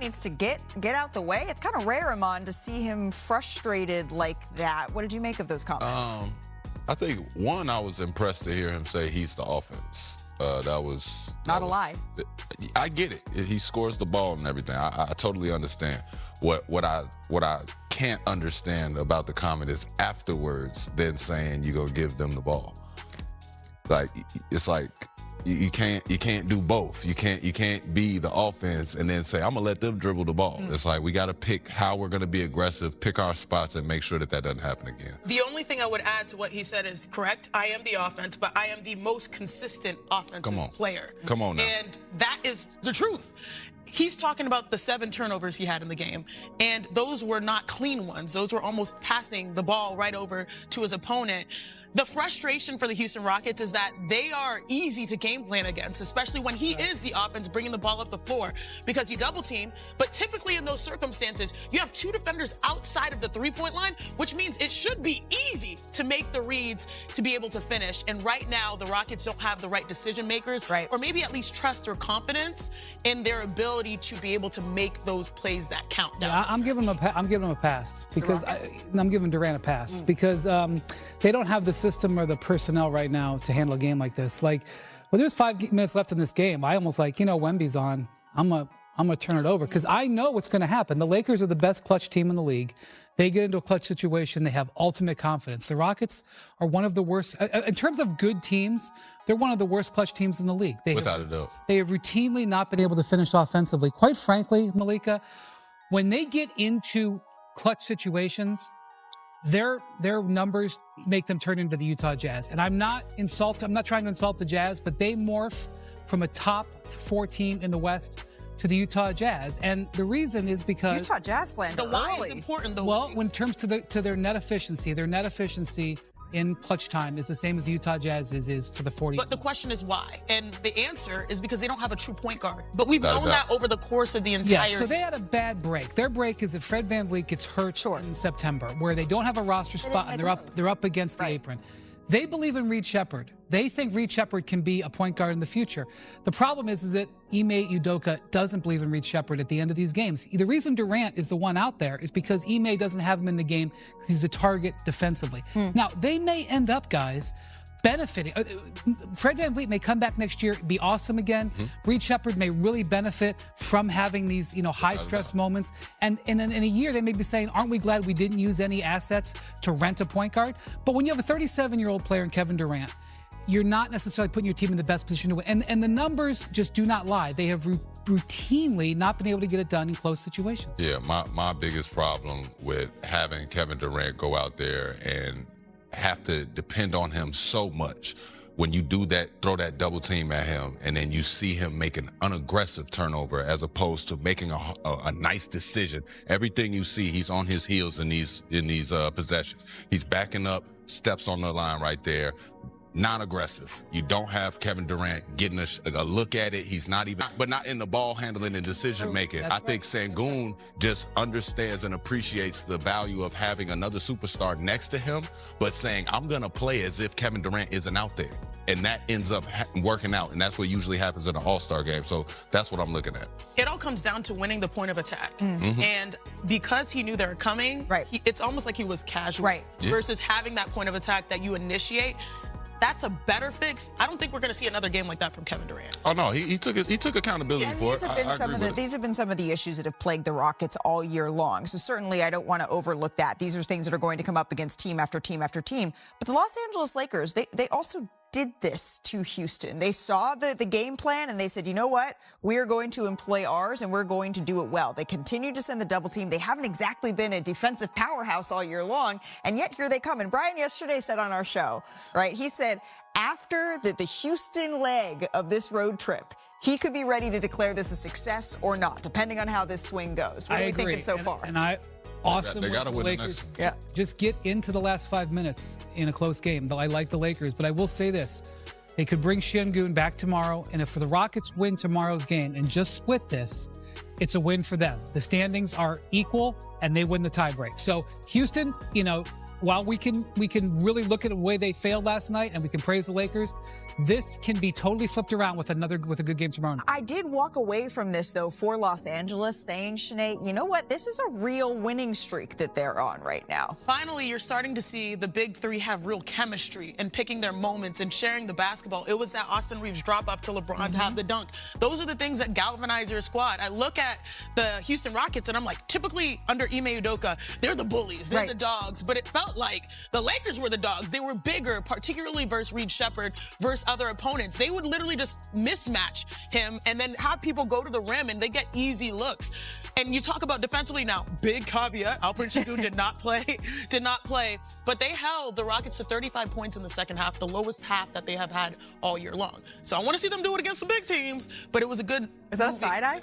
needs to get out the way. It's kind of rare, Iman, to see him frustrated like that. What did you make of those comments? I think, one, I was impressed to hear him say he's the offense. That was not a lie. I get it. He scores the ball and everything. I totally understand. What I can't understand about the comment is afterwards then saying you're gonna give them the ball. Like, it's like you can't do both. You can't be the offense and then say I'm gonna let them dribble the ball. It's like we got to pick how we're gonna be aggressive, pick our spots, and make sure that doesn't happen again. The only thing I would add to what he said is correct. I am the offense, but I am the most consistent offensive player. Come on now. And that is the truth. He's talking about the 7 turnovers he had in the game, and those were not clean ones. Those were almost passing the ball right over to his opponent. The frustration for the Houston Rockets is that they are easy to game plan against, especially when he is the offense bringing the ball up the floor, because you double team. But typically in those circumstances, you have 2 defenders outside of the 3-point line, which means it should be easy to make the reads to be able to finish. And right now, the Rockets don't have the right decision makers, or maybe at least trust or confidence in their ability to be able to make those plays that count. Yeah, I'm giving him a pass because I'm giving Durant a pass because they don't have the system or the personnel right now to handle a game like this. Like, when there's 5 minutes left in this game, I almost like, Wemby's on. I'm gonna turn it over because I know what's gonna happen. The Lakers are the best clutch team in the league. They get into a clutch situation, they have ultimate confidence. The Rockets are one of the worst in terms of good teams. They're one of the worst clutch teams in the league. Without a doubt. They have routinely not been able to finish offensively. Quite frankly, Malika, when they get into clutch situations, their numbers make them turn into the Utah Jazz. And I'm not trying to insult the Jazz, but they morph from a top 4 team in the West to the Utah Jazz. And the reason is because Utah Jazz slander. The why is important, though. Well, in terms to their net efficiency, in clutch time is the same as the Utah Jazz is for the 40. But the question is why? And the answer is because they don't have a true point guard. But we've known that over the course of the entire so they had a bad break. Their break is if Fred VanVleet gets hurt in September, where they don't have a roster spot and they're up against the apron. They believe in Reed Shepherd. They think Reed Shepherd can be a point guard in the future. The problem is that Ime Udoka doesn't believe in Reed Shepherd at the end of these games. The reason Durant is the one out there is because Ime doesn't have him in the game because he's a target defensively. Now, they may end up, guys, benefiting. Fred VanVleet may come back next year, be awesome again. Reed Shepherd may really benefit from having these, high-stress moments. And in a year, they may be saying, aren't we glad we didn't use any assets to rent a point guard? But when you have a 37-year-old player in Kevin Durant, you're not necessarily putting your team in the best position to win. And the numbers just do not lie. They have routinely not been able to get it done in close situations. Yeah, my biggest problem with having Kevin Durant go out there and have to depend on him so much. When you do that, throw that double team at him, and then you see him make an unaggressive turnover as opposed to making a nice decision. Everything you see, he's on his heels in these possessions. He's backing up, steps on the line right there. Non-aggressive. You don't have Kevin Durant getting a look at it. He's not even, but not in the ball handling and decision making. I think Sengun just understands and appreciates the value of having another superstar next to him, but saying, I'm going to play as if Kevin Durant isn't out there. And that ends up working out. And that's what usually happens in an all-star game. So that's what I'm looking at. It all comes down to winning the point of attack. And because he knew they were coming, it's almost like he was casual versus having that point of attack that you initiate. That's a better fix. I don't think we're going to see another game like that from Kevin Durant. Oh no, he took accountability for it. These have been some of the issues that have plagued the Rockets all year long. So certainly I don't want to overlook that. These are things that are going to come up against team after team after team. But the Los Angeles Lakers, they also did this to Houston. They saw the game plan and they said, you know what? We are going to employ ours and we're going to do it well. They continue to send the double team. They haven't exactly been a defensive powerhouse all year long, and yet here they come. And Brian yesterday said on our show, he said after the Houston leg of this road trip, he could be ready to declare this a success or not, depending on how this swing goes. What are we thinking so far? Awesome. They got to win the Lakers. next. Just get into the last 5 minutes in a close game. I like the Lakers, but I will say this. They could bring Sengun back tomorrow, and if the Rockets win tomorrow's game and just split this, it's a win for them. The standings are equal, and they win the tiebreak. So Houston, while we can really look at the way they failed last night and we can praise the Lakers, this can be totally flipped around with a good game tomorrow night. I did walk away from this, though, for Los Angeles saying, Sinead, you know what? This is a real winning streak that they're on right now. Finally, you're starting to see the big three have real chemistry and picking their moments and sharing the basketball. It was that Austin Reeves drop up to LeBron to have the dunk. Those are the things that galvanize your squad. I look at the Houston Rockets and I'm like, typically under Ime Udoka, they're the bullies, they're the dogs. But it felt like the Lakers were the dogs. They were bigger, particularly versus Reed Shepherd, versus other opponents. They would literally just mismatch him and then have people go to the rim and they get easy looks. And you talk about defensively now, big caveat, Alperen Sengun did not play, but they held the Rockets to 35 points in the second half, the lowest half that they have had all year long. So I want to see them do it against the big teams, but it was a good Is that a side eye?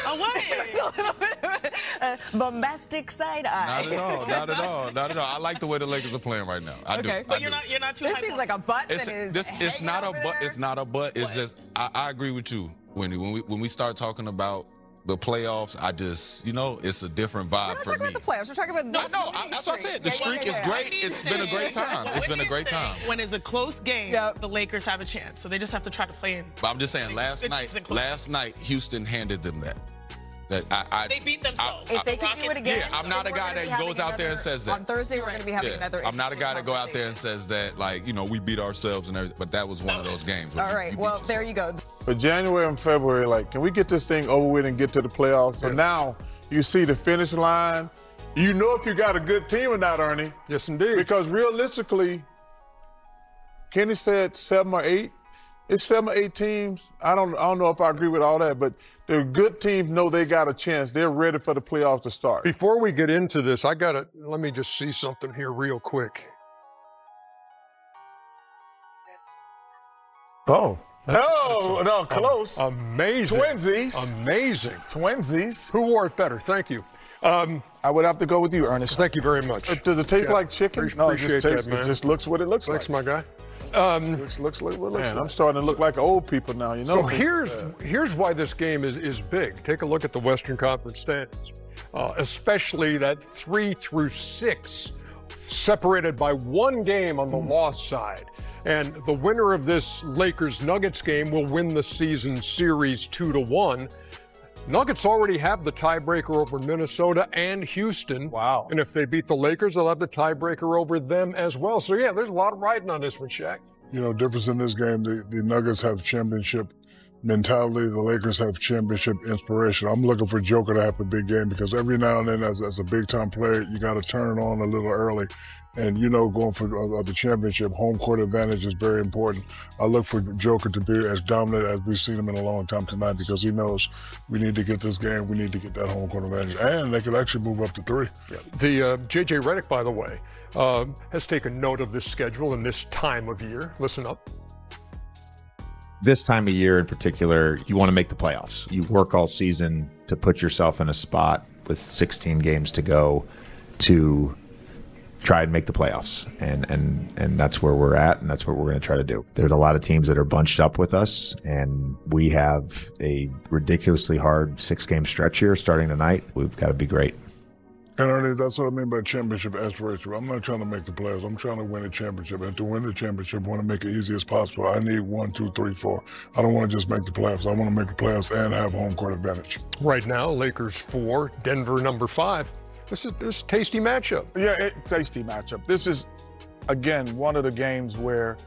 Oh, what? It's a little bit of a bombastic side eye. Not at all. Not at all. Not at all. I like the way the Lakers are playing right now. I do. But you're not too. This seems like a butt that is. It's not a butt. It's not a butt. It's just. I agree with you, Wendy. When we start talking about the playoffs, I just, it's a different vibe We're not for talking me. about the playoffs. We're talking about that's what I said. The streak is great. It's been a great time. It's been a great time. When it's a close game, the Lakers have a chance. So they just have to try to play in. But I'm just saying, last night, Houston handed them that. They beat themselves. If they can do it again, I'm not a guy that goes out there and says that. On Thursday, we're going to be having another. I'm not a guy that go out there and says that, we beat ourselves and everything. But that was one of those games. All right. Well, there you go. For January and February, can we get this thing over with and get to the playoffs? So now you see the finish line. You know if you got a good team or not, Ernie. Yes, indeed. Because realistically, Kenny said 7 or 8. It's 7 or 8 teams. I don't know if I agree with all that, but the good teams know they got a chance. They're ready for the playoffs to start. Before we get into this, let me just see something here real quick. Oh, no, close. Amazing. Twinsies. Amazing. Twinsies. Who wore it better? Thank you. I would have to go with you, Ernest. Thank you very much. Does it taste like chicken? No, it just looks what it looks like. Thanks, my guy. Looks like what it looks like. I'm starting to look like old people now, So here's why this game is big. Take a look at the Western Conference standings, especially that 3 through 6, separated by 1 game on the loss side. And the winner of this Lakers-Nuggets game will win the season series 2-1. Nuggets already have the tiebreaker over Minnesota and Houston. Wow. And if they beat the Lakers, they'll have the tiebreaker over them as well. So, there's a lot of riding on this one, Shaq. Difference in this game, the Nuggets have championship mentality. The Lakers have championship inspiration. I'm looking for Joker to have a big game because every now and then as a big-time player, you got to turn it on a little early. And, going for the championship, home court advantage is very important. I look for Joker to be as dominant as we've seen him in a long time tonight because he knows we need to get this game. We need to get that home court advantage. And they could actually move up to 3. Yeah. The J.J. Redick, by the way, has taken note of this schedule and this time of year. Listen up. This time of year in particular, you want to make the playoffs. You work all season to put yourself in a spot with 16 games to go to try and make the playoffs. And that's where we're at, and that's what we're going to try to do. There's a lot of teams that are bunched up with us, and we have a ridiculously hard 6-game stretch here starting tonight. We've got to be great. And Ernie, that's what I mean by championship aspiration. I'm not trying to make the playoffs. I'm trying to win a championship. And to win the championship, I want to make it easy as possible. I need 1, 2, 3, 4. I don't want to just make the playoffs. I want to make the playoffs and have home court advantage. Right now, Lakers 4, Denver number 5. This is a tasty matchup. Yeah, tasty matchup. This is, again, one of the games where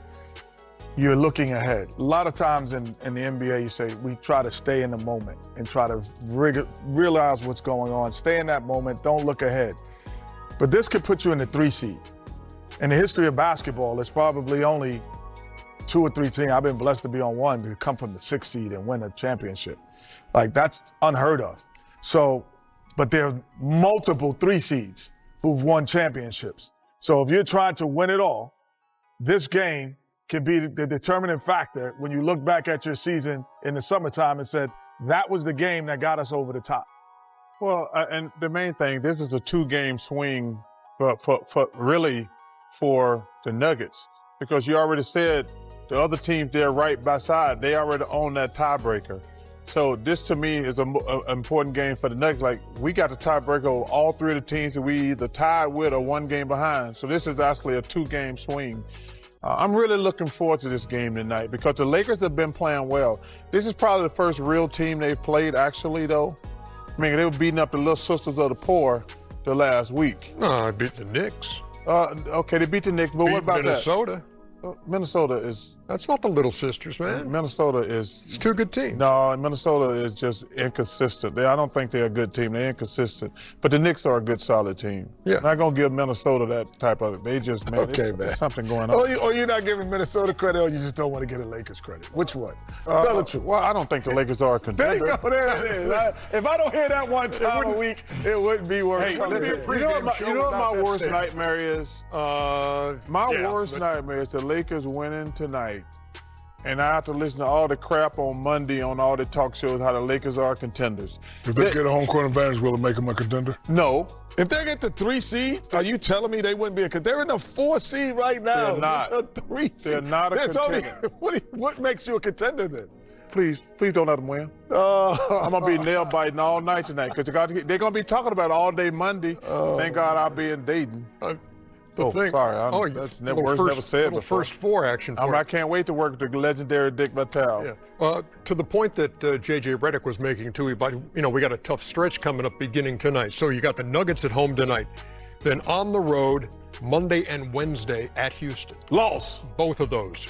you're looking ahead. A lot of times in the NBA, you say we try to stay in the moment and try to realize what's going on. Stay in that moment. Don't look ahead. But this could put you in the 3 seed. In the history of basketball, there's probably only 2 or 3 teams. I've been blessed to be on one to come from the 6th seed and win a championship. That's unheard of. So, but there are multiple 3 seeds who've won championships. So if you're trying to win it all, this game can be the determining factor when you look back at your season in the summertime and said, that was the game that got us over the top. Well, and the main thing, this is a 2-game swing for the Nuggets, because you already said the other teams there right by side, they already own that tiebreaker. So this to me is an important game for the Nuggets. Like, we got the tiebreaker over all three of the teams that we either tied with or one game behind. So this is actually a 2-game swing. I'm really looking forward to this game tonight because the Lakers have been playing well. This is probably the first real team they've played, actually, though. I mean, they were beating up the little sisters of the poor the last week. No, I beat the Knicks. Okay, they beat the Knicks, but Beat what about Minnesota. Minnesota is... That's not the Little Sisters, man. Minnesota is... It's 2 good teams. No, Minnesota is just inconsistent. I don't think they're a good team. They're inconsistent. But the Knicks are a good, solid team. Yeah. I'm not going to give Minnesota that type of... They just, man, Okay, man. there's something going on. Or you're not giving Minnesota credit, or you just don't want to give the Lakers credit. Which one? Tell the truth. Well, I don't think the Lakers are a contender. There you go. There it is. If I don't hear that one time a week, it wouldn't be worth Hey, coming listen, here. you know what my worst statement. nightmare is? Worst nightmare is the Lakers winning tonight. And I have to listen to all the crap on Monday on all the talk shows how the Lakers are contenders. If they get a home court advantage, will it make them a contender? No. If they get the 3 seed, are you telling me they wouldn't be a contender? They're in the 4 seed right now. They're not. They're 3 seed. They're not a contender. What makes you a contender then? Please don't let them win. I'm going to be nail biting all night tonight because they're going to be talking about it all day Monday. Thank God I'll be in Dayton. Sorry. That's never said before. First 4 action for I can't wait to work with the legendary Dick Vitale. Yeah. To the point that J.J. Redick was making too, but we got a tough stretch coming up beginning tonight. So you got the Nuggets at home tonight. Then on the road, Monday and Wednesday at Houston. Loss. Both of those.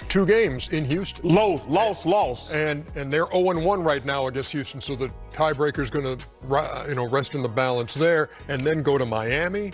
2 games in Houston. Loss. And they're 0-1 right now against Houston, so the tiebreaker's going to rest in the balance there, and then go to Miami,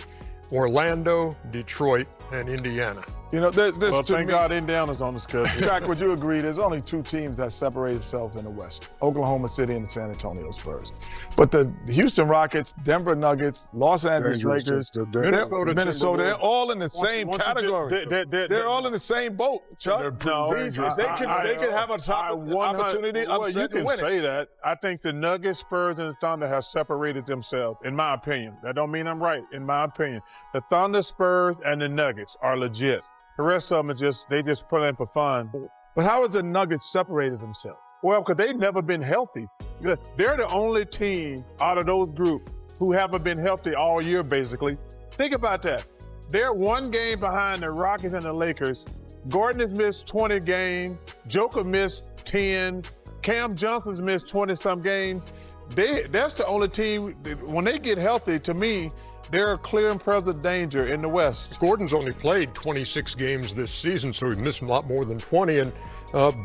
Orlando, Detroit, and Indiana. Thank God Indiana's on the schedule. Shaq, would you agree there's only 2 teams that separate themselves in the West, Oklahoma City and the San Antonio Spurs. But the Houston Rockets, Denver Nuggets, Los Angeles Lakers, Minnesota, they're all in the same category. They're all in the same boat, Chuck. No, they can have a opportunity Well, you upset can and win say it. that. I think the Nuggets, Spurs, and the Thunder have separated themselves, in my opinion. That don't mean I'm right, in my opinion. The Thunder, Spurs, and the Nuggets are legit. The rest of them are they just put in for fun. But how has the Nuggets separated themselves? Well, because they've never been healthy. They're the only team out of those groups who haven't been healthy all year, basically. Think about that. They're 1 game behind the Rockets and the Lakers. Gordon has missed 20 games. Joker missed 10. Cam Johnson's missed 20-some games. That's the only team, when they get healthy, to me, they're a clear and present danger in the West. Gordon's only played 26 games this season, so he missed a lot more than 20. And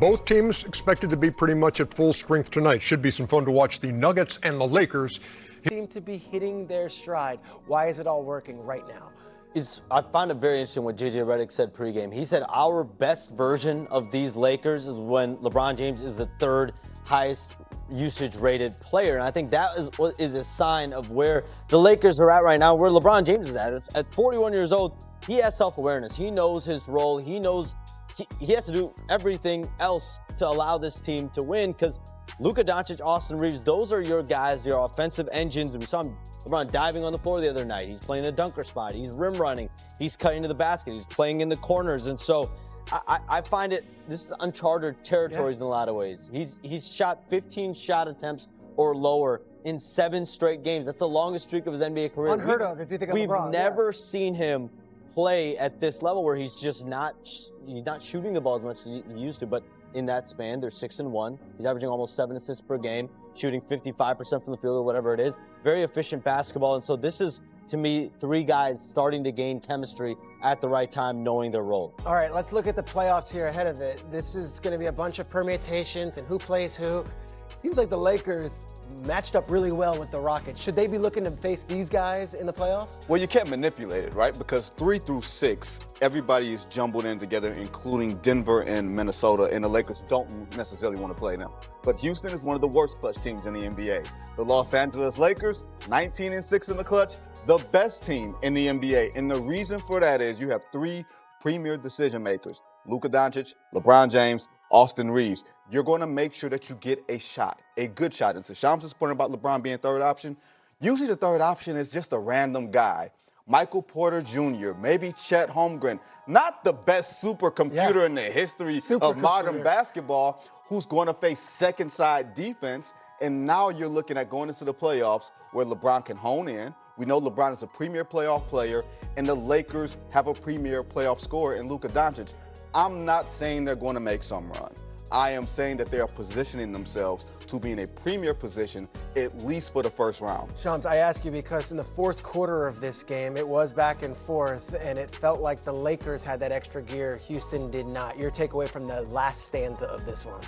both teams expected to be pretty much at full strength tonight. Should be some fun to watch the Nuggets and the Lakers. Seem to be hitting their stride. Why is it all working right now? I find it very interesting what J.J. Redick said pregame. He said our best version of these Lakers is when LeBron James is the 3rd highest usage-rated player. And I think that is a sign of where the Lakers are at right now, where LeBron James is at. At 41 years old, he has self-awareness. He knows his role. He knows he has to do everything else to allow this team to win because Luka Doncic, Austin Reeves, those are your guys, your offensive engines. And we saw LeBron diving on the floor the other night. He's playing the dunker spot. He's rim running. He's cutting to the basket. He's playing in the corners. And so I find this is uncharted territories in a lot of ways. He's shot 15 shot attempts or lower in 7 straight games. That's the longest streak of his NBA career. Unheard of if you think of LeBron. We've never seen him play at this level where he's just not shooting the ball as much as he used to. But in that span, they're 6-1. He's averaging almost 7 assists per game, shooting 55% from the field or whatever it is. Very efficient basketball. And so this is, to me, 3 guys starting to gain chemistry at the right time, knowing their role. All right, let's look at the playoffs here ahead of it. This is going to be a bunch of permutations and who plays who. Seems like the Lakers matched up really well with the Rockets. Should they be looking to face these guys in the playoffs? Well, you can't manipulate it, right? Because 3 through 6, everybody is jumbled in together, including Denver and Minnesota, and the Lakers don't necessarily want to play them. But Houston is one of the worst clutch teams in the NBA. The Los Angeles Lakers, 19-6 in the clutch, the best team in the NBA. And the reason for that is you have 3 premier decision makers, Luka Doncic, LeBron James, Austin Reeves. You're going to make sure that you get a shot, a good shot. And to Shams' point about LeBron being 3rd option, usually the 3rd option is just a random guy. Michael Porter Jr., maybe Chet Holmgren, not the best supercomputer in the history of modern basketball, who's going to face second side defense. And now you're looking at going into the playoffs where LeBron can hone in. We know LeBron is a premier playoff player, and the Lakers have a premier playoff scorer in Luka Doncic. I'm not saying they're going to make some run. I am saying that they are positioning themselves to be in a premier position, at least for the first round. Shams, I ask you because in the fourth quarter of this game, it was back and forth, and it felt like the Lakers had that extra gear. Houston did not. Your takeaway from the last stanza of this one?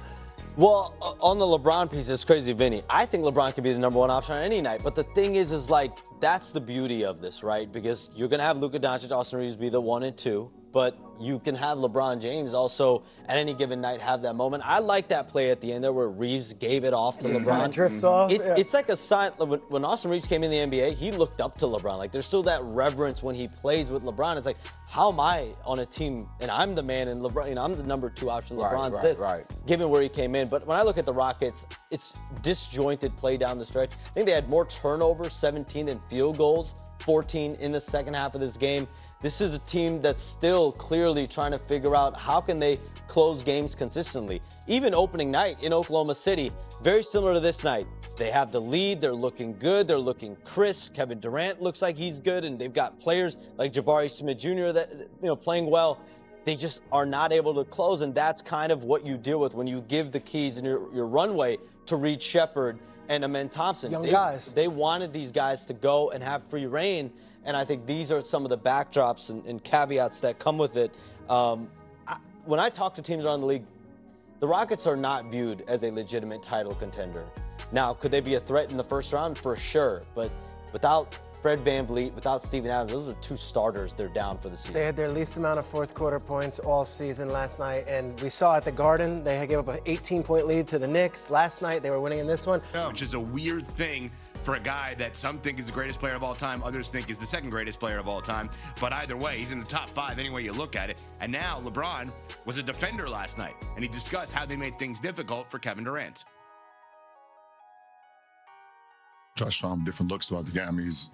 Well, on the LeBron piece, it's crazy, Vinny. I think LeBron could be the number one option on any night. But the thing is like, that's the beauty of this, right? Because you're going to have Luka Doncic, Austin Reeves be the 1 and 2. But you can have LeBron James also at any given night have that moment. I like that play at the end there where Reeves gave it off to LeBron. Drifts off. It's like a sign. When Austin Reeves came in the NBA, he looked up to LeBron. Like there's still that reverence when he plays with LeBron. It's like, how am I on a team and I'm the man and LeBron, you know, I'm the number 2 option. LeBron's given where he came in. But when I look at the Rockets, it's disjointed play down the stretch. I think they had more turnovers, 17, than field goals, 14 in the second half of this game. This is a team that's still clearly trying to figure out how can they close games consistently. Even opening night in Oklahoma City, very similar to this night. They have the lead, they're looking good, they're looking crisp. Kevin Durant looks like he's good, and they've got players like Jabari Smith Jr. that, you know, playing well. They just are not able to close, and that's kind of what you deal with when you give the keys in your runway to Reed Sheppard and Amen Thompson. Young guys. They wanted these guys to go and have free reign. And I think these are some of the backdrops and caveats that come with it. When I talk to teams around the league, the Rockets are not viewed as a legitimate title contender. Now, could they be a threat in the first round? For sure. But without Fred VanVleet, without Steven Adams, those are 2 starters they're down for the season. They had their least amount of fourth quarter points all season last night, and we saw at the Garden, they had gave up an 18-point lead to the Knicks. Last night, they were winning in this one. Which is a weird thing for a guy that some think is the greatest player of all time, others think is the second greatest player of all time. But either way, he's in the top 5 any way you look at it. And now LeBron was a defender last night, and he discussed how they made things difficult for Kevin Durant. Try to show him different looks throughout the game. He's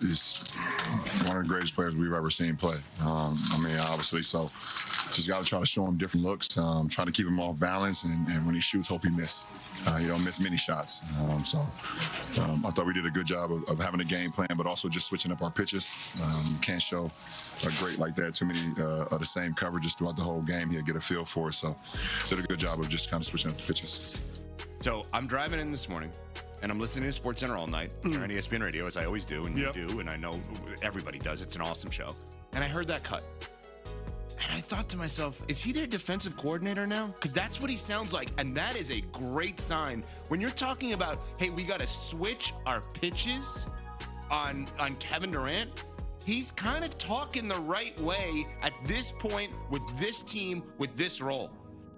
one of the greatest players we've ever seen play. Obviously, so just got to try to show him different looks, try to keep him off balance, and when he shoots, hope he miss. He don't miss many shots. I thought we did a good job of having a game plan, but also just switching up our pitches. You can't show a great like that too many of the same coverages throughout the whole game. He'll get a feel for it. So did a good job of just kind of switching up the pitches. So I'm driving in this morning, and I'm listening to SportsCenter all night on ESPN Radio, as I always do, and you do, and I know everybody does. It's an awesome show. And I heard that cut. And I thought to myself, is he their defensive coordinator now? Because that's what he sounds like, and that is a great sign. When you're talking about, hey, we got to switch our pitches on Kevin Durant, he's kind of talking the right way at this point with this team, with this role.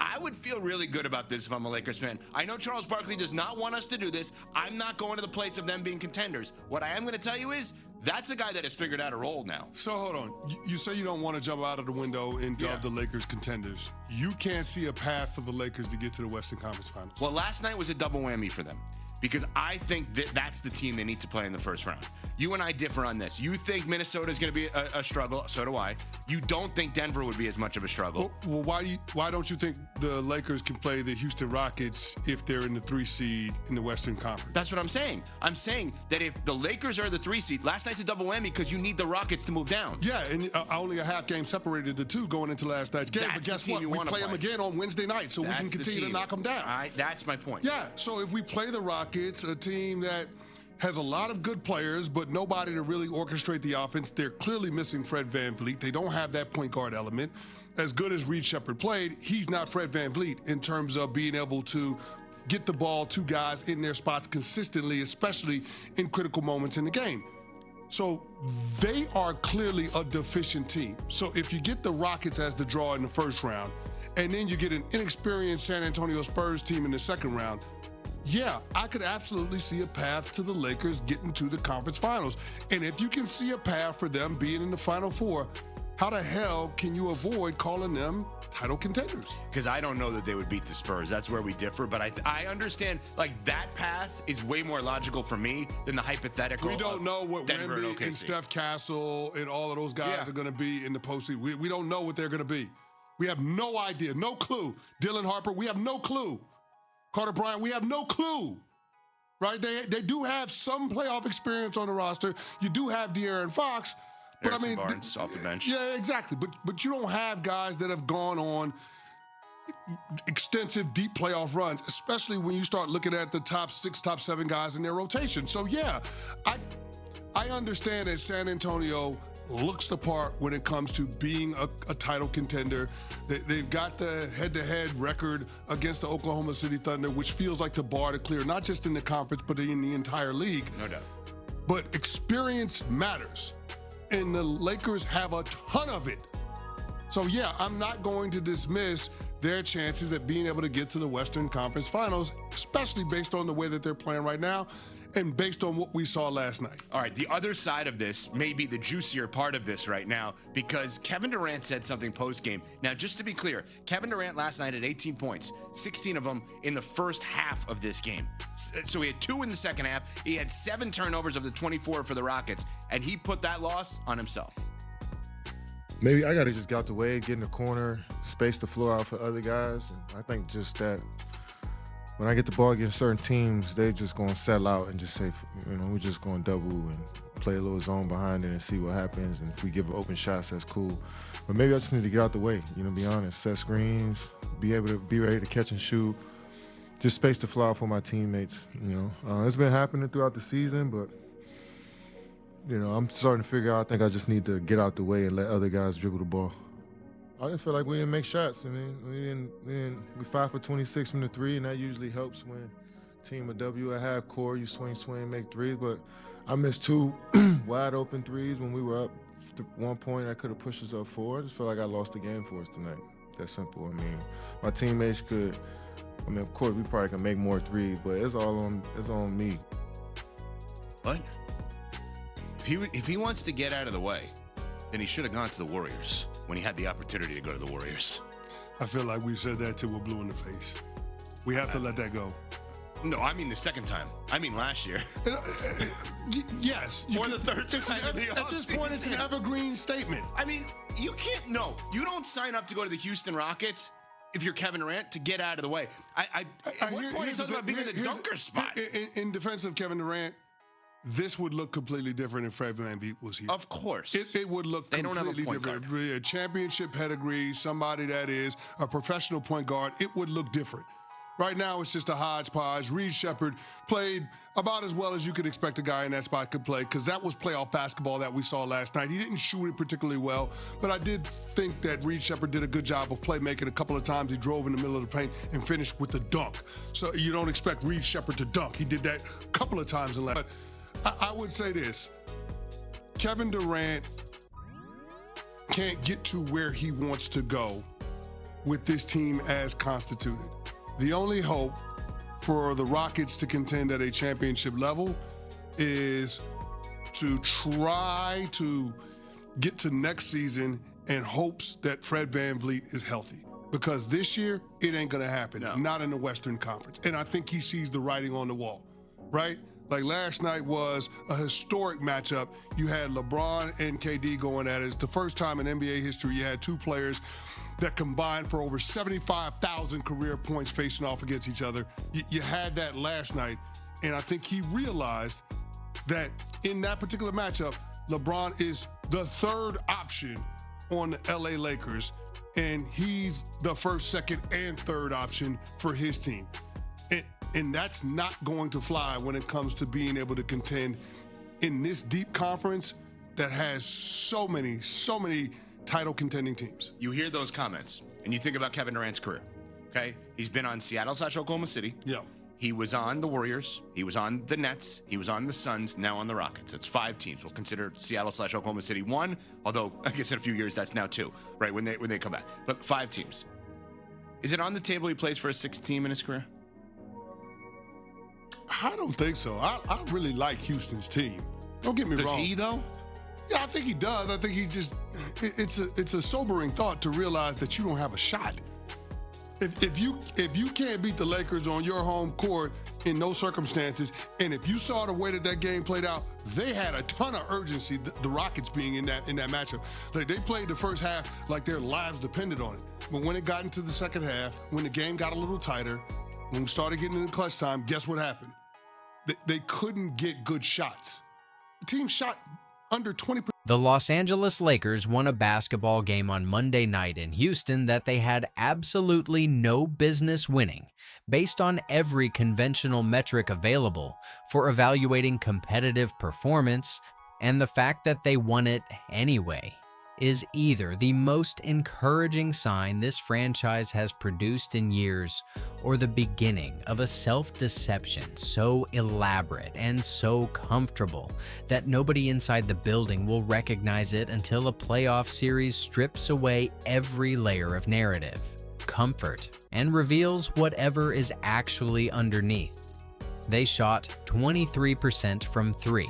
I would feel really good about this if I'm a Lakers fan. I know Charles Barkley does not want us to do this. I'm not going to the place of them being contenders. What I am going to tell you is that's a guy that has figured out a role now. So hold on. You say you don't want to jump out of the window and dub the Lakers contenders. You can't see a path for the Lakers to get to the Western Conference Finals. Well, last night was a double whammy for them, because I think that that's the team they need to play in the first round. You and I differ on this. You think Minnesota is going to be a struggle. So do I. You don't think Denver would be as much of a struggle. Well, why don't you think the Lakers can play the Houston Rockets if they're in the 3 seed in the Western Conference? That's what I'm saying. I'm saying that if the Lakers are the 3 seed, last night's a double whammy because you need the Rockets to move down. Yeah, and only a half game separated the 2 going into last night's game. But guess what? We play them again on Wednesday night, so we can continue to knock them down. That's my point. Yeah, so if we play the Rockets, a team that has a lot of good players, but nobody to really orchestrate the offense. They're clearly missing Fred VanVleet. They don't have that point guard element. As good as Reed Sheppard played, he's not Fred VanVleet in terms of being able to get the ball to guys in their spots consistently, especially in critical moments in the game. So they are clearly a deficient team. So if you get the Rockets as the draw in the first round, and then you get an inexperienced San Antonio Spurs team in the second round, yeah, I could absolutely see a path to the Lakers getting to the conference finals. And if you can see a path for them being in the Final Four, how the hell can you avoid calling them title contenders? Because I don't know that they would beat the Spurs. That's where we differ. But I understand, like, that path is way more logical for me than the hypothetical. We don't know what Denver Wemby and Steph Castle and all of those guys are going to be in the postseason. We don't know what they're going to be. We have no idea, no clue. Dylan Harper, we have no clue. Carter Bryant, we have no clue. Right? They do have some playoff experience on the roster. You do have De'Aaron Fox. But Harrison I mean, Barnes off the bench. Yeah, exactly. But you don't have guys that have gone on extensive, deep playoff runs, especially when you start looking at the top 6, top 7 guys in their rotation. So yeah, I understand that San Antonio looks the part when it comes to being a title contender. They've got the head-to-head record against the Oklahoma City Thunder, which feels like the bar to clear, not just in the conference, but in the entire league. No doubt. But experience matters, and the Lakers have a ton of it. So yeah, I'm not going to dismiss their chances at being able to get to the Western Conference Finals, especially based on the way that they're playing right now and based on what we saw last night. All right, the other side of this may be the juicier part of this right now, because Kevin Durant said something post-game. Now, just to be clear, Kevin Durant last night had 18 points, 16 of them in the first half of this game. So he had 2 in the second half. He had 7 turnovers of the 24 for the Rockets, and he put that loss on himself. Maybe I got to just get out the way, get in the corner, space the floor out for other guys. And I think just that when I get the ball against certain teams, they just going to settle out and just say, we're just going to double and play a little zone behind it and see what happens. And if we give open shots, that's cool. But maybe I just need to get out the way, be honest. Set screens, be ready to catch and shoot. Just space the floor out for my teammates, It's been happening throughout the season, but I'm starting to figure out, I think I just need to get out the way and let other guys dribble the ball. I didn't feel like we didn't make shots. We 5 for 26 from the 3, and that usually helps when team a W at half court, you swing, make threes. But I missed 2 wide open threes when we were up to 1 point. I could have pushed us up 4. I just feel like I lost the game for us tonight. That simple. My teammates could. Of course, we probably can make more threes, but it's all on me. What? If he wants to get out of the way, then he should have gone to the Warriors when he had the opportunity to go to the Warriors. I feel like we've said that till we're blue in the face. We have to let that go. No, I mean the second time. I mean last year. Yes. Or the third time in the offseason. At this point, it's an evergreen statement. You can't, no. You don't sign up to go to the Houston Rockets if you're Kevin Durant to get out of the way. At what point are you talking about being in the dunker spot? In defense of Kevin Durant, this would look completely different if Fred VanVleet was here. Of course. It would look completely different. A championship pedigree, somebody that is a professional point guard, it would look different. Right now, it's just a hodgepodge. Reed Sheppard played about as well as you could expect a guy in that spot could play, because that was playoff basketball that we saw last night. He didn't shoot it particularly well, but I did think that Reed Sheppard did a good job of playmaking. A couple of times he drove in the middle of the paint and finished with the dunk. So you don't expect Reed Sheppard to dunk. He did that a couple of times in last. I would say this. Kevin Durant can't get to where he wants to go with this team as constituted. The only hope for the Rockets to contend at a championship level is to try to get to next season in hopes that Fred VanVleet is healthy. Because this year, it ain't going to happen. No. Not in the Western Conference. And I think he sees the writing on the wall, right? Like last night was a historic matchup. You had LeBron and KD going at it. It's the first time in NBA history you had 2 players that combined for over 75,000 career points facing off against each other. You had that last night, and I think he realized that in that particular matchup, LeBron is the 3rd option on the LA Lakers, and he's the 1st, 2nd, and 3rd option for his team. And that's not going to fly when it comes to being able to contend in this deep conference that has so many title contending teams. You hear those comments and you think about Kevin Durant's career, okay? He's been on Seattle/Oklahoma City. Yeah. He was on the Warriors. He was on the Nets. He was on the Suns, now on the Rockets. That's 5 teams. We'll consider Seattle/Oklahoma City 1, although I guess in a few years that's now 2, right, when they come back. But 5 teams. Is it on the table he plays for a 6th team in his career? I don't think so. I really like Houston's team. Don't get me wrong. Does he, though? Yeah, I think he does. I think he's just, it's a sobering thought to realize that you don't have a shot. If you can't beat the Lakers on your home court in those circumstances, and if you saw the way that game played out, they had a ton of urgency, the Rockets being in that matchup. Like, they played the first half like their lives depended on it. But when it got into the second half, when the game got a little tighter, When we started getting into clutch time, guess what happened? They couldn't get good shots. The team shot under 20%. The Los Angeles Lakers won a basketball game on Monday night in Houston that they had absolutely no business winning, based on every conventional metric available for evaluating competitive performance, and the fact that they won it anyway is either the most encouraging sign this franchise has produced in years, or the beginning of a self-deception so elaborate and so comfortable that nobody inside the building will recognize it until a playoff series strips away every layer of narrative, comfort, and reveals whatever is actually underneath. They shot 23% from 3.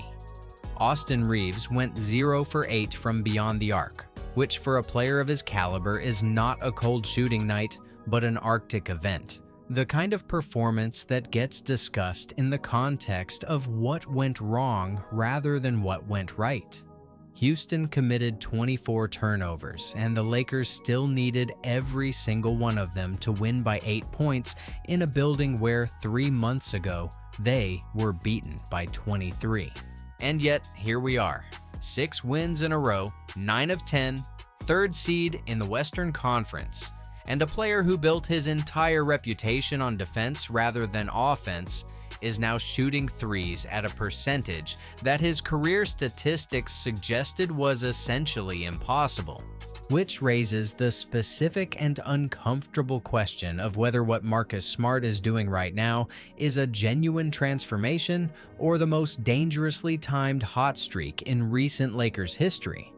Austin Reeves went 0 for 8 from beyond the arc, which for a player of his caliber is not a cold shooting night, but an Arctic event. The kind of performance that gets discussed in the context of what went wrong rather than what went right. Houston committed 24 turnovers, and the Lakers still needed every single one of them to win by 8 points in a building where 3 months ago, they were beaten by 23. And yet, here we are. 6 wins in a row, 9 of 10, 3rd seed in the Western Conference, and a player who built his entire reputation on defense rather than offense is now shooting threes at a percentage that his career statistics suggested was essentially impossible. Which raises the specific and uncomfortable question of whether what Marcus Smart is doing right now is a genuine transformation or the most dangerously timed hot streak in recent Lakers history.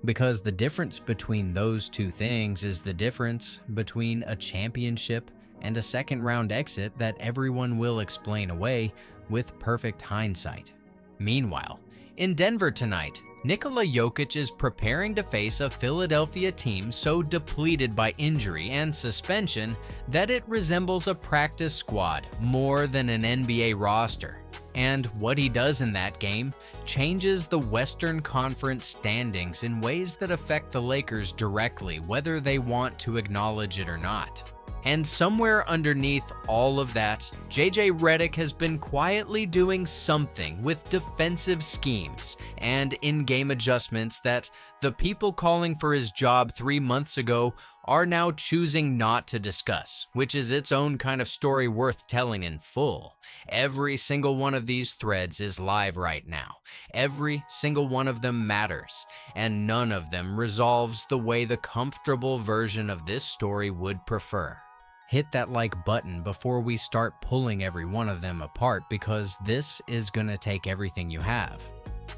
Because the difference between those two things is the difference between a championship and a second-round exit that everyone will explain away with perfect hindsight. Meanwhile, in Denver tonight, Nikola Jokic is preparing to face a Philadelphia team so depleted by injury and suspension that it resembles a practice squad more than an NBA roster. And what he does in that game changes the Western Conference standings in ways that affect the Lakers directly, whether they want to acknowledge it or not. And somewhere underneath all of that, JJ Redick has been quietly doing something with defensive schemes and in-game adjustments that the people calling for his job 3 months ago are now choosing not to discuss, which is its own kind of story worth telling in full. Every single one of these threads is live right now. Every single one of them matters, and none of them resolves the way the comfortable version of this story would prefer. Hit that like button before we start pulling every one of them apart, because this is gonna take everything you have.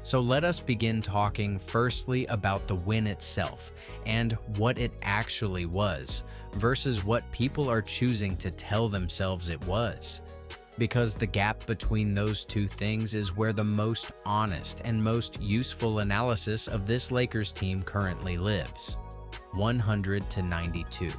So let us begin talking firstly about the win itself and what it actually was versus what people are choosing to tell themselves it was. Because the gap between those two things is where the most honest and most useful analysis of this Lakers team currently lives. 100-92.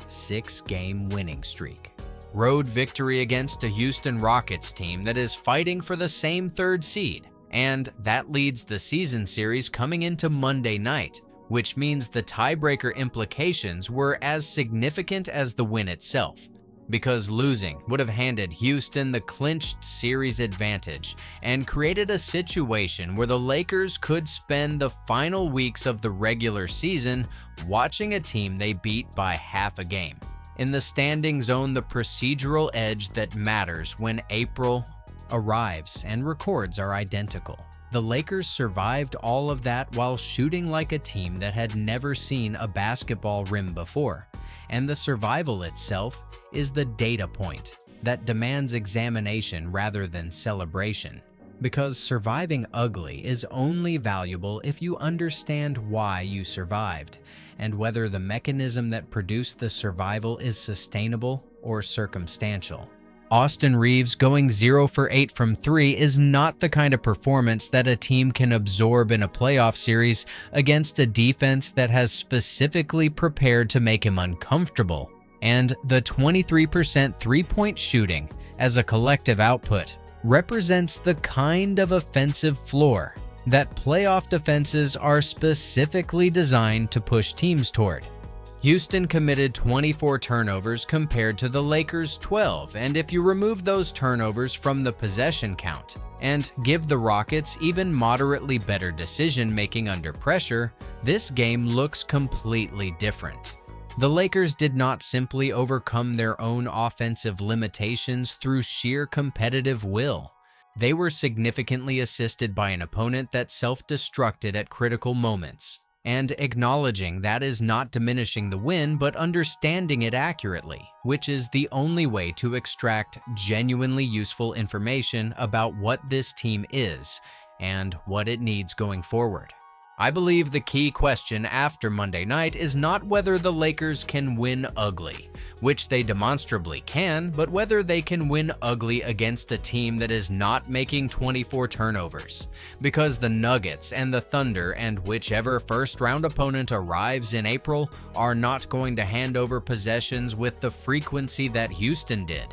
6-game winning streak. Road victory against a Houston Rockets team that is fighting for the same 3rd seed. And that leads the season series coming into Monday night, which means the tiebreaker implications were as significant as the win itself, because losing would have handed Houston the clinched series advantage and created a situation where the Lakers could spend the final weeks of the regular season watching a team they beat by half a game. In the standings own the procedural edge that matters when April arrives and records are identical. The Lakers survived all of that while shooting like a team that had never seen a basketball rim before, and the survival itself is the data point that demands examination rather than celebration. Because surviving ugly is only valuable if you understand why you survived, and whether the mechanism that produced the survival is sustainable or circumstantial. Austin Reeves going 0 for 8 from 3 is not the kind of performance that a team can absorb in a playoff series against a defense that has specifically prepared to make him uncomfortable. And the 23% three-point shooting as a collective output represents the kind of offensive floor that playoff defenses are specifically designed to push teams toward. Houston committed 24 turnovers compared to the Lakers' 12, and if you remove those turnovers from the possession count and give the Rockets even moderately better decision-making under pressure, this game looks completely different. The Lakers did not simply overcome their own offensive limitations through sheer competitive will. They were significantly assisted by an opponent that self-destructed at critical moments. And acknowledging that is not diminishing the win, but understanding it accurately, which is the only way to extract genuinely useful information about what this team is and what it needs going forward. I believe the key question after Monday night is not whether the Lakers can win ugly, which they demonstrably can, but whether they can win ugly against a team that is not making 24 turnovers. Because the Nuggets and the Thunder and whichever first-round opponent arrives in April are not going to hand over possessions with the frequency that Houston did.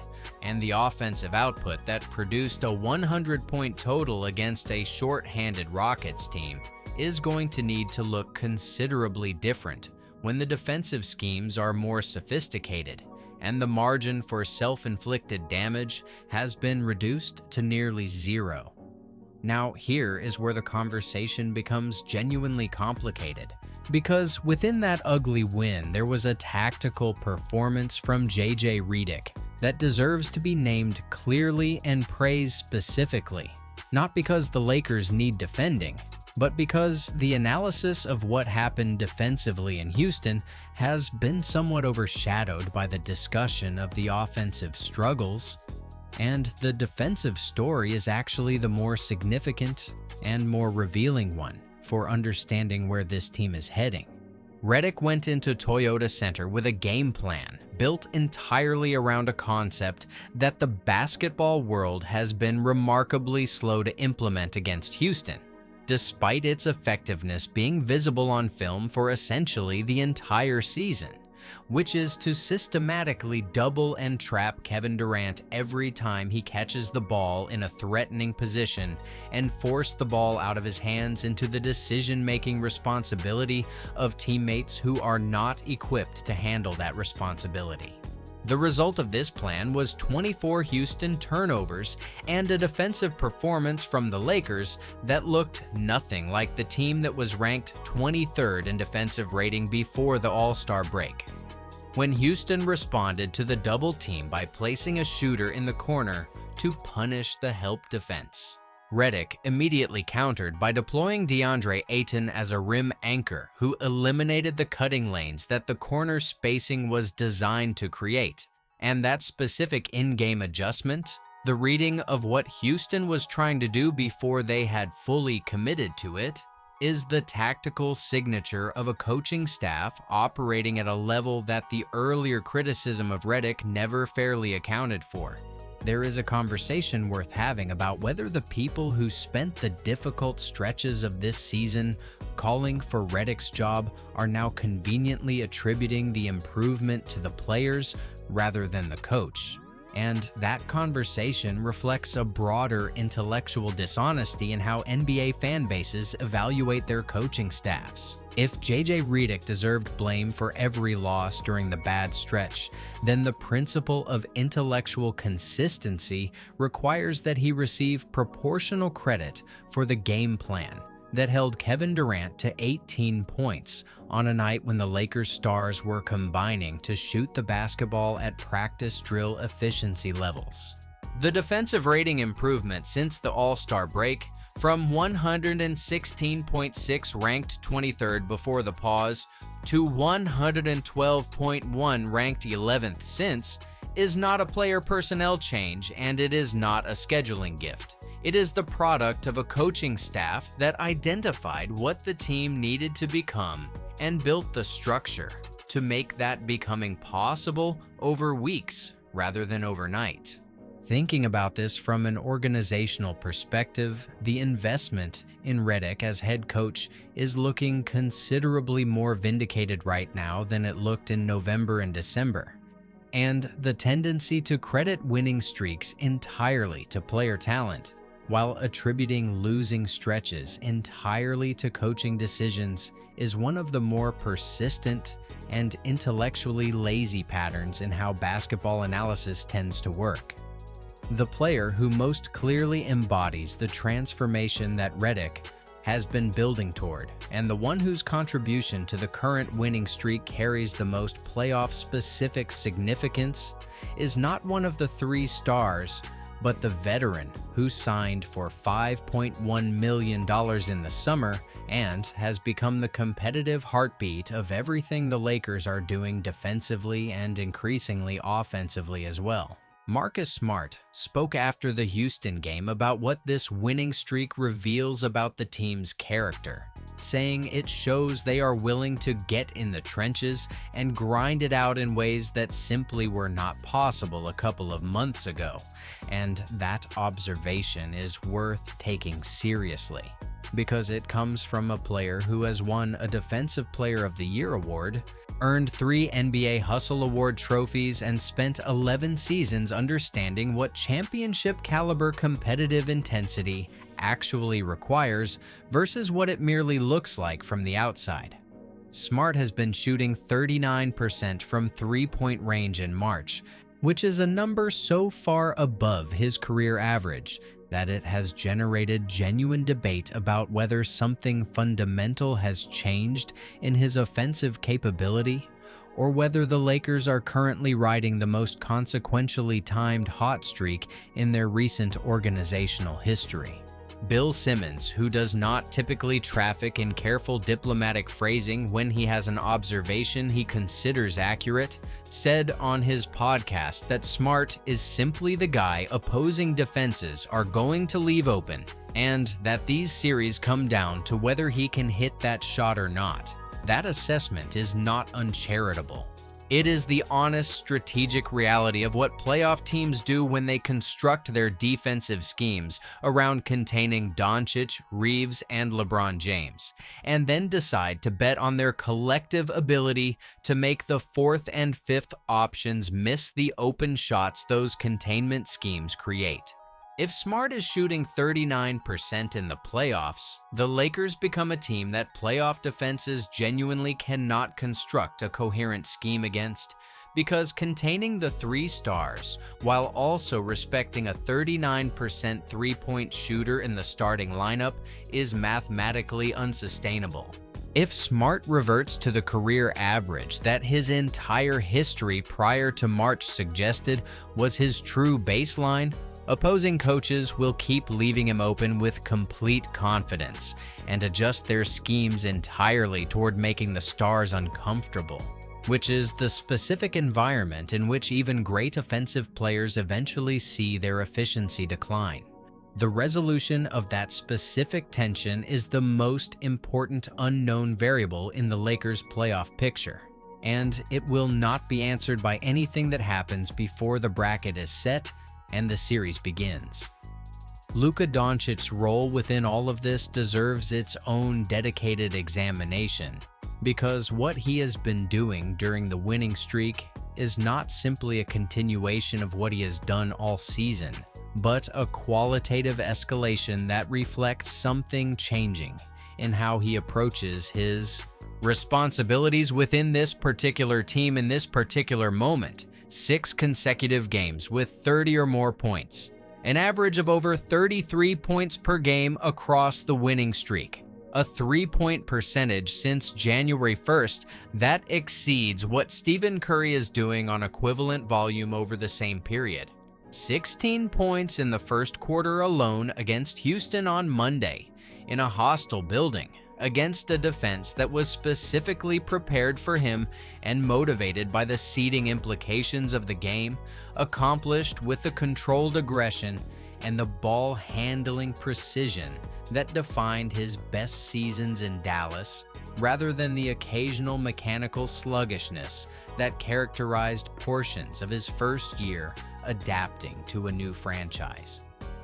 And the offensive output that produced a 100-point total against a short-handed Rockets team is going to need to look considerably different when the defensive schemes are more sophisticated and the margin for self-inflicted damage has been reduced to nearly zero. Now, here is where the conversation becomes genuinely complicated, because within that ugly win, there was a tactical performance from JJ Redick that deserves to be named clearly and praised specifically, not because the Lakers need defending, but because the analysis of what happened defensively in Houston has been somewhat overshadowed by the discussion of the offensive struggles, and the defensive story is actually the more significant and more revealing one for understanding where this team is heading. Redick went into Toyota Center with a game plan built entirely around a concept that the basketball world has been remarkably slow to implement against Houston, despite its effectiveness being visible on film for essentially the entire season, which is to systematically double and trap Kevin Durant every time he catches the ball in a threatening position and force the ball out of his hands into the decision-making responsibility of teammates who are not equipped to handle that responsibility. The result of this plan was 24 Houston turnovers and a defensive performance from the Lakers that looked nothing like the team that was ranked 23rd in defensive rating before the All-Star break. When Houston responded to the double team by placing a shooter in the corner to punish the help defense, Redick immediately countered by deploying DeAndre Ayton as a rim anchor who eliminated the cutting lanes that the corner spacing was designed to create. And that specific in-game adjustment, the reading of what Houston was trying to do before they had fully committed to it, is the tactical signature of a coaching staff operating at a level that the earlier criticism of Redick never fairly accounted for. There is a conversation worth having about whether the people who spent the difficult stretches of this season calling for Redick's job are now conveniently attributing the improvement to the players rather than the coach. And that conversation reflects a broader intellectual dishonesty in how NBA fan bases evaluate their coaching staffs. If JJ Redick deserved blame for every loss during the bad stretch, then the principle of intellectual consistency requires that he receive proportional credit for the game plan that held Kevin Durant to 18 points on a night when the Lakers stars were combining to shoot the basketball at practice drill efficiency levels. The defensive rating improvement since the All-Star break, from 116.6 ranked 23rd before the pause to 112.1 ranked 11th since, is not a player personnel change, and it is not a scheduling gift. It is the product of a coaching staff that identified what the team needed to become and built the structure to make that becoming possible over weeks rather than overnight. Thinking about this from an organizational perspective, the investment in Redick as head coach is looking considerably more vindicated right now than it looked in November and December. And the tendency to credit winning streaks entirely to player talent, while attributing losing stretches entirely to coaching decisions, is one of the more persistent and intellectually lazy patterns in how basketball analysis tends to work. The player who most clearly embodies the transformation that Redick has been building toward, and the one whose contribution to the current winning streak carries the most playoff-specific significance, is not one of the 3 stars, but the veteran who signed for $5.1 million in the summer and has become the competitive heartbeat of everything the Lakers are doing defensively and increasingly offensively as well. Marcus Smart spoke after the Houston game about what this winning streak reveals about the team's character, saying it shows they are willing to get in the trenches and grind it out in ways that simply were not possible a couple of months ago, and that observation is worth taking seriously, because it comes from a player who has won a Defensive Player of the Year award, earned 3 NBA Hustle Award trophies, and spent 11 seasons understanding what championship-caliber competitive intensity actually requires versus what it merely looks like from the outside. Smart has been shooting 39% from three-point range in March, which is a number so far above his career average that it has generated genuine debate about whether something fundamental has changed in his offensive capability, or whether the Lakers are currently riding the most consequentially timed hot streak in their recent organizational history. Bill Simmons, who does not typically traffic in careful diplomatic phrasing when he has an observation he considers accurate, said on his podcast that Smart is simply the guy opposing defenses are going to leave open, and that these series come down to whether he can hit that shot or not. That assessment is not uncharitable. It is the honest strategic reality of what playoff teams do when they construct their defensive schemes around containing Doncic, Reeves, and LeBron James, and then decide to bet on their collective ability to make the 4th and 5th options miss the open shots those containment schemes create. If Smart is shooting 39% in the playoffs, the Lakers become a team that playoff defenses genuinely cannot construct a coherent scheme against, because containing the 3 stars while also respecting a 39% three-point shooter in the starting lineup is mathematically unsustainable. If Smart reverts to the career average that his entire history prior to March suggested was his true baseline, opposing coaches will keep leaving him open with complete confidence and adjust their schemes entirely toward making the stars uncomfortable, which is the specific environment in which even great offensive players eventually see their efficiency decline. The resolution of that specific tension is the most important unknown variable in the Lakers' playoff picture, and it will not be answered by anything that happens before the bracket is set and the series begins. Luka Doncic's role within all of this deserves its own dedicated examination, because what he has been doing during the winning streak is not simply a continuation of what he has done all season, but a qualitative escalation that reflects something changing in how he approaches his responsibilities within this particular team in this particular moment. 6 consecutive games with 30 or more points, an average of over 33 points per game across the winning streak, a 3-point percentage since January 1st that exceeds what Stephen Curry is doing on equivalent volume over the same period. 16 points in the first quarter alone against Houston on Monday in a hostile building, against a defense that was specifically prepared for him and motivated by the seeding implications of the game, accomplished with the controlled aggression and the ball handling precision that defined his best seasons in Dallas, rather than the occasional mechanical sluggishness that characterized portions of his first year adapting to a new franchise.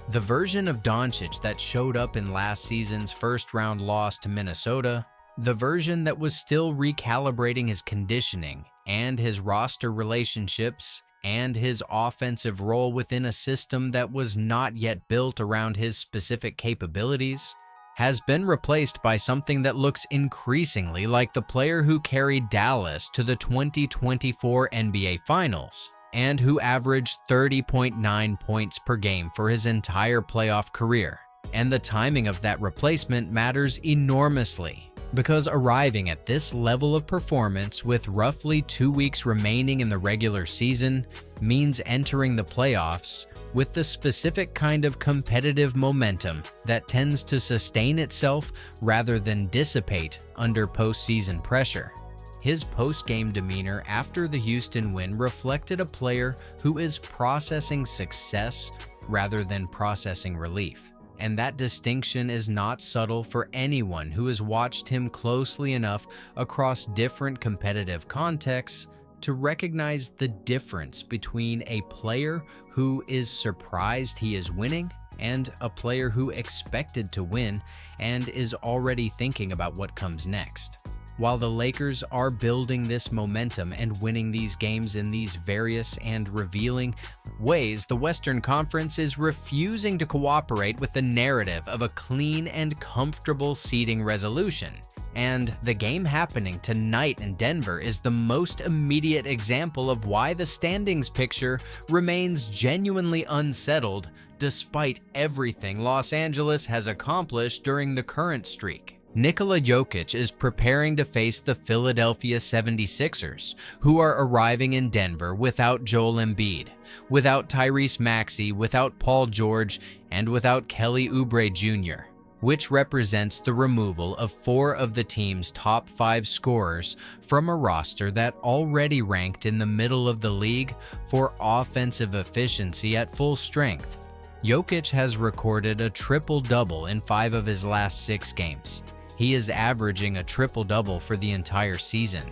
The version of Doncic that showed up in last season's first-round loss to Minnesota, the version that was still recalibrating his conditioning and his roster relationships and his offensive role within a system that was not yet built around his specific capabilities, has been replaced by something that looks increasingly like the player who carried Dallas to the 2024 NBA Finals and who averaged 30.9 points per game for his entire playoff career. And the timing of that replacement matters enormously, because arriving at this level of performance with roughly 2 weeks remaining in the regular season means entering the playoffs with the specific kind of competitive momentum that tends to sustain itself rather than dissipate under postseason pressure. His post-game demeanor after the Houston win reflected a player who is processing success rather than processing relief. And that distinction is not subtle for anyone who has watched him closely enough across different competitive contexts to recognize the difference between a player who is surprised he is winning and a player who expected to win and is already thinking about what comes next. While the Lakers are building this momentum and winning these games in these various and revealing ways, the Western Conference is refusing to cooperate with the narrative of a clean and comfortable seeding resolution. And the game happening tonight in Denver is the most immediate example of why the standings picture remains genuinely unsettled despite everything Los Angeles has accomplished during the current streak. Nikola Jokic is preparing to face the Philadelphia 76ers, who are arriving in Denver without Joel Embiid, without Tyrese Maxey, without Paul George, and without Kelly Oubre Jr., which represents the removal of 4 of the team's top 5 scorers from a roster that already ranked in the middle of the league for offensive efficiency at full strength. Jokic has recorded a triple-double in 5 of his last 6 games. He is averaging a triple-double for the entire season.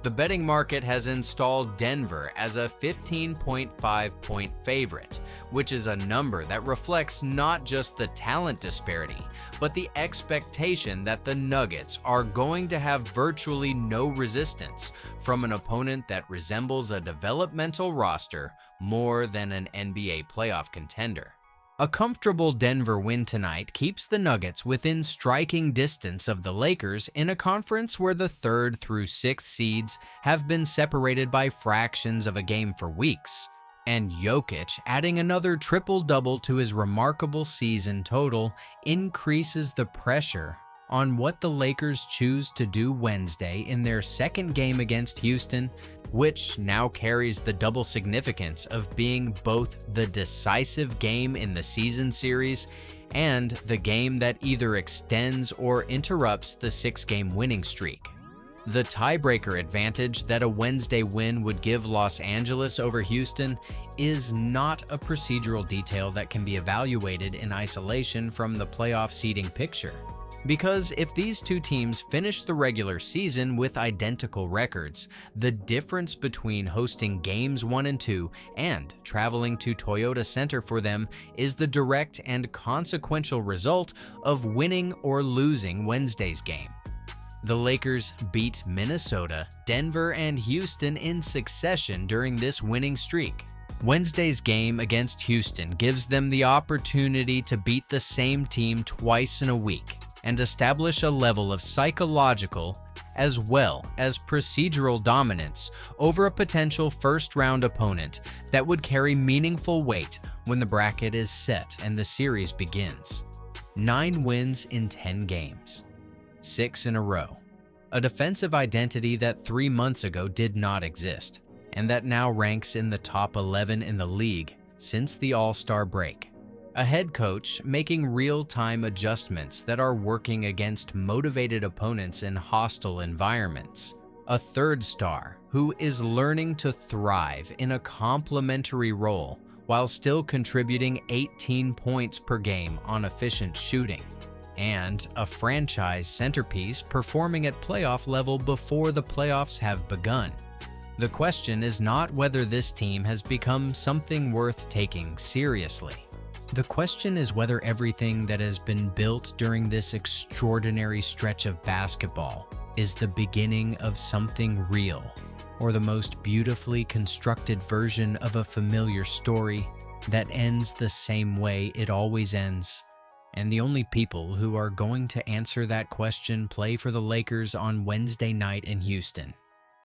The betting market has installed Denver as a 15.5-point favorite, which is a number that reflects not just the talent disparity, but the expectation that the Nuggets are going to have virtually no resistance from an opponent that resembles a developmental roster more than an NBA playoff contender. A comfortable Denver win tonight keeps the Nuggets within striking distance of the Lakers in a conference where the 3rd through 6th seeds have been separated by fractions of a game for weeks. And Jokic adding another triple-double to his remarkable season total increases the pressure on what the Lakers choose to do Wednesday in their second game against Houston, which now carries the double significance of being both the decisive game in the season series and the game that either extends or interrupts the 6-game winning streak. The tiebreaker advantage that a Wednesday win would give Los Angeles over Houston is not a procedural detail that can be evaluated in isolation from the playoff seeding picture. Because if these two teams finish the regular season with identical records, the difference between hosting games 1 and 2 and traveling to Toyota Center for them is the direct and consequential result of winning or losing Wednesday's game. The Lakers beat Minnesota, Denver, and Houston in succession during this winning streak. Wednesday's game against Houston gives them the opportunity to beat the same team twice in a week and establish a level of psychological as well as procedural dominance over a potential first-round opponent that would carry meaningful weight when the bracket is set and the series begins. 9 wins in 10 games. 6 in a row. A defensive identity that 3 months ago did not exist, and that now ranks in the top 11 in the league since the All-Star break. A head coach making real-time adjustments that are working against motivated opponents in hostile environments. A third star who is learning to thrive in a complementary role while still contributing 18 points per game on efficient shooting. And a franchise centerpiece performing at playoff level before the playoffs have begun. The question is not whether this team has become something worth taking seriously. The question is whether everything that has been built during this extraordinary stretch of basketball is the beginning of something real, or the most beautifully constructed version of a familiar story that ends the same way it always ends And the only people who are going to answer that question play for the Lakers on Wednesday night in Houston.